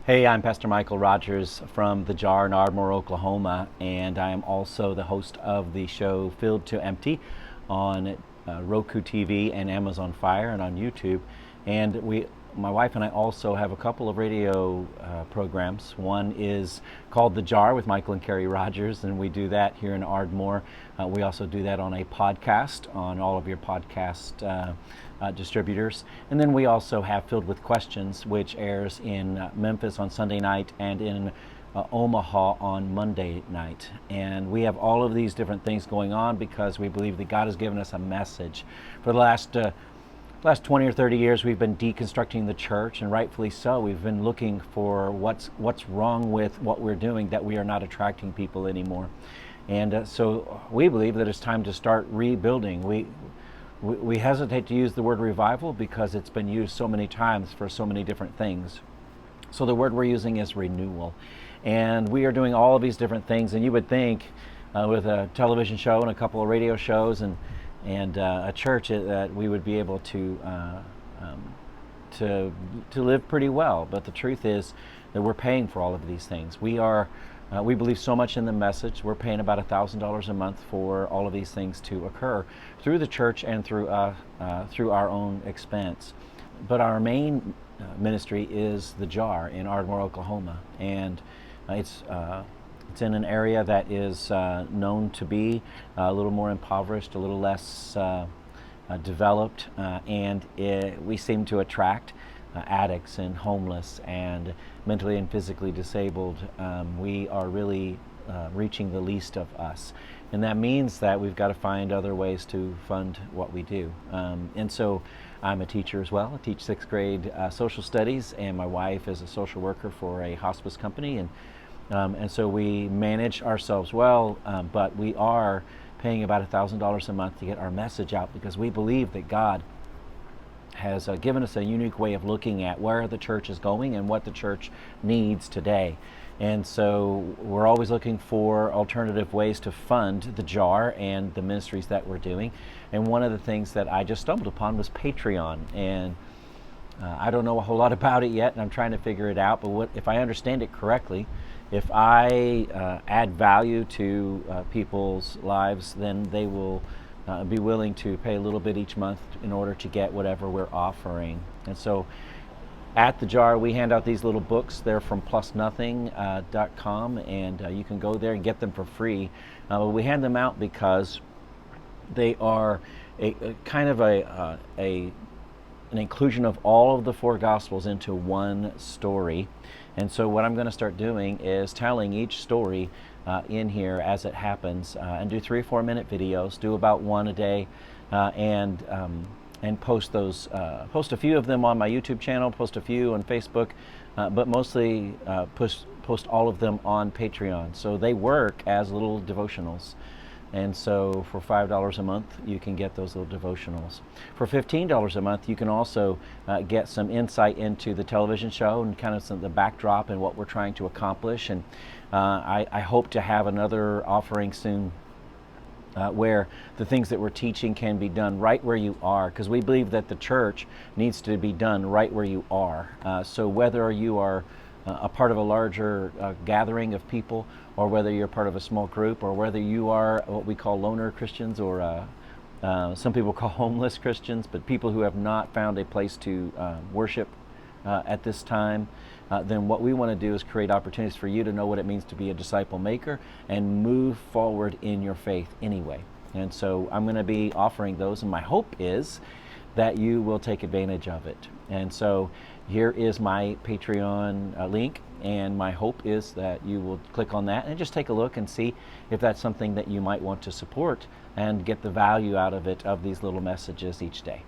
Hey, I'm Pastor Michael Rogers from The Jar in Ardmore, Oklahoma, and I am also the host of the show Filled to Empty on Roku TV and Amazon Fire and on YouTube. And my wife and I also have a couple of radio programs. One is called The Jar with Michael and Carrie Rogers, and we do that here in Ardmore. We also do that on a podcast on all of your podcast distributors. And then we also have Filled with Questions, which airs in Memphis on Sunday night and in Omaha on Monday night. And we have all of these different things going on because we believe that God has given us a message. For the last 20 or 30 years, we've been deconstructing the church, and rightfully so. We've been looking for what's wrong with what we're doing, that we are not attracting people anymore. And so we believe that it's time to start rebuilding. We hesitate to use the word revival because it's been used so many times for so many different things. So the word we're using is renewal. And we are doing all of these different things, and you would think with a television show and a couple of radio shows and a church that we would be able to live pretty well. But the truth is that we're paying for all of these things. We believe so much in the message. We're paying about $1,000 a month for all of these things to occur through the church and through our own expense. But our main ministry is The Jar in Ardmore, Oklahoma, and it's in an area that is known to be a little more impoverished, a little less developed, and we seem to attract addicts and homeless and mentally and physically disabled. We are really reaching the least of us. And that means that we've got to find other ways to fund what we do. And so I'm a teacher as well. I teach 6th grade social studies, and my wife is a social worker for a hospice company. And so we manage ourselves well, but we are paying about $1,000 a month to get our message out because we believe that God has given us a unique way of looking at where the church is going and what the church needs today. And so we're always looking for alternative ways to fund The Jar and the ministries that we're doing. And one of the things that I just stumbled upon was Patreon. And I don't know a whole lot about it yet, and I'm trying to figure it out. But if I understand it correctly, if I add value to people's lives, then they will be willing to pay a little bit each month in order to get whatever we're offering. And so at The Jar, we hand out these little books. They're from plusnothing.com, and you can go there and get them for free. We hand them out because they are a kind of an inclusion of all of the 4 Gospels into one story. And so what I'm going to start doing is telling each story in here as it happens, and do 3 or 4 minute videos, do about 1 a day, and post those. Post a few of them on my YouTube channel, post a few on Facebook, but mostly post all of them on Patreon. So they work as little devotionals. And so for $5 a month, you can get those little devotionals. For $15 a month, you can also get some insight into the television show and kind of the backdrop and what we're trying to accomplish. And I hope to have another offering soon where the things that we're teaching can be done right where you are, because we believe that the church needs to be done right where you are. So whether you are a part of a larger gathering of people, or whether you're part of a small group, or whether you are what we call loner Christians, or some people call homeless Christians, but people who have not found a place to worship at this time, then what we want to do is create opportunities for you to know what it means to be a disciple maker and move forward in your faith anyway. And so I'm going to be offering those, and my hope is that you will take advantage of it. And so here is my Patreon link, and my hope is that you will click on that and just take a look and see if that's something that you might want to support and get the value out of it, of these little messages each day.